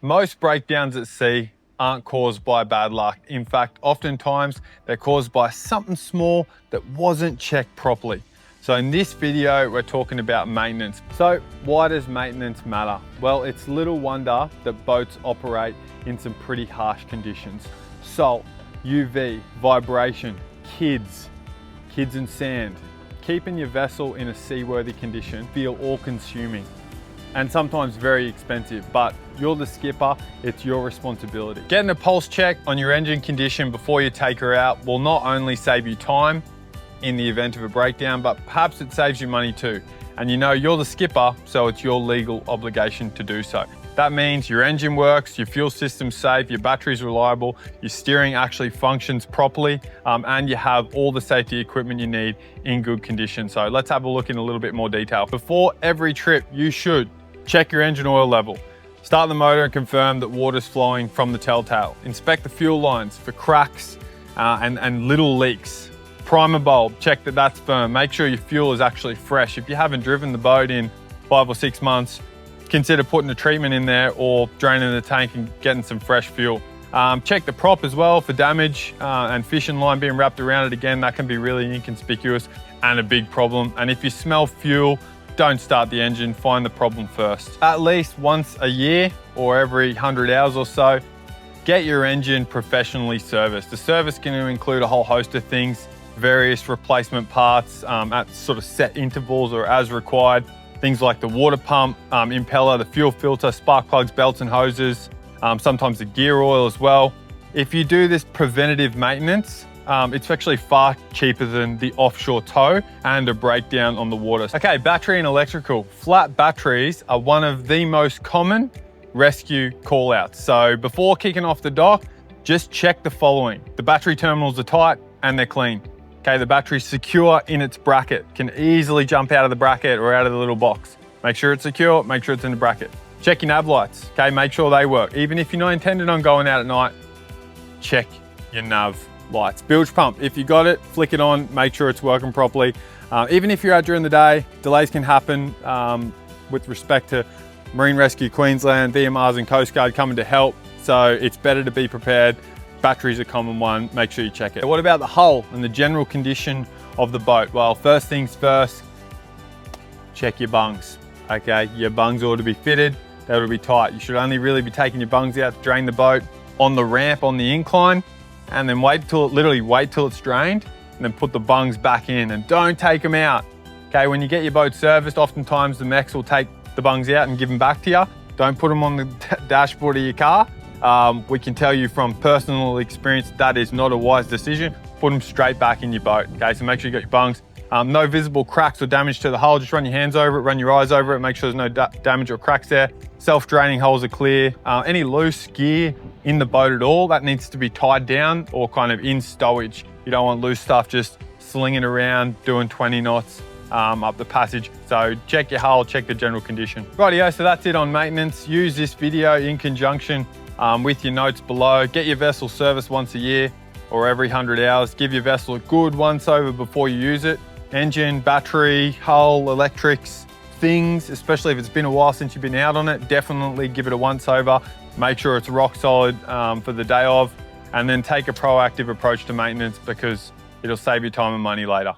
Most breakdowns at sea aren't caused by bad luck. In fact, oftentimes they're caused by something small that wasn't checked properly. So in this video, we're talking about maintenance. So why does maintenance matter? Well, it's little wonder that boats operate in some pretty harsh conditions. Salt, UV, vibration, kids and sand. Keeping your vessel in a seaworthy condition feel all-consuming and sometimes very expensive, but you're the skipper, it's your responsibility. Getting a pulse check on your engine condition before you take her out will not only save you time in the event of a breakdown, but perhaps it saves you money too. And you know you're the skipper, so it's your legal obligation to do so. That means your engine works, your fuel system's safe, your battery's reliable, your steering actually functions properly, and you have all the safety equipment you need in good condition. So let's have a look in a little bit more detail. Before every trip, you should check your engine oil level. Start the motor and confirm that water's flowing from the telltale. Inspect the fuel lines for cracks and little leaks. Primer bulb, check that that's firm. Make sure your fuel is actually fresh. If you haven't driven the boat in 5 or 6 months, consider putting a treatment in there or draining the tank and getting some fresh fuel. Check the prop as well for damage and fishing line being wrapped around it. Again, that can be really inconspicuous and a big problem. And if you smell fuel, don't start the engine, find the problem first. At least once a year or every 100 hours or so, get your engine professionally serviced. The service can include a whole host of things, various replacement parts at sort of set intervals or as required. Things like the water pump, impeller, the fuel filter, spark plugs, belts and hoses, sometimes the gear oil as well. If you do this preventative maintenance, it's actually far cheaper than the offshore tow and a breakdown on the water. Okay, battery and electrical. Flat batteries are one of the most common rescue call-outs. So before kicking off the dock, just check the following. The battery terminals are tight and they're clean. Okay, the battery's secure in its bracket. Can easily jump out of the bracket or out of the little box. Make sure it's secure, make sure it's in the bracket. Check your nav lights, okay, make sure they work. Even if you're not intending on going out at night, check your nav lights. Bilge pump, if you got it, flick it on, make sure it's working properly. Even if you're out during the day, delays can happen with respect to Marine Rescue Queensland, VMRs and Coast Guard coming to help. So it's better to be prepared. Battery's a common one, make sure you check it. What about the hull and the general condition of the boat? Well, first things first, check your bungs, okay? Your bungs ought to be fitted, they ought to be tight. You should only really be taking your bungs out to drain the boat on the ramp, on the incline, and then literally wait till it's drained, and then put the bungs back in, and don't take them out. Okay, when you get your boat serviced, oftentimes the mechs will take the bungs out and give them back to you. Don't put them on the dashboard of your car. We can tell you from personal experience that is not a wise decision. Put them straight back in your boat. Okay, so make sure you got your bungs. No visible cracks or damage to the hull. Just run your hands over it, run your eyes over it, make sure there's no damage or cracks there. Self-draining holes are clear. Any loose gear in the boat at all, that needs to be tied down or kind of in stowage. You don't want loose stuff just slinging around, doing 20 knots up the passage. So check your hull, check the general condition. Rightio, so that's it on maintenance. Use this video in conjunction with your notes below. Get your vessel serviced once a year or every 100 hours. Give your vessel a good once over before you use it. Engine, battery, hull, electrics, things, especially if it's been a while since you've been out on it, definitely give it a once over. Make sure it's rock solid for the day of, and then take a proactive approach to maintenance because it'll save you time and money later.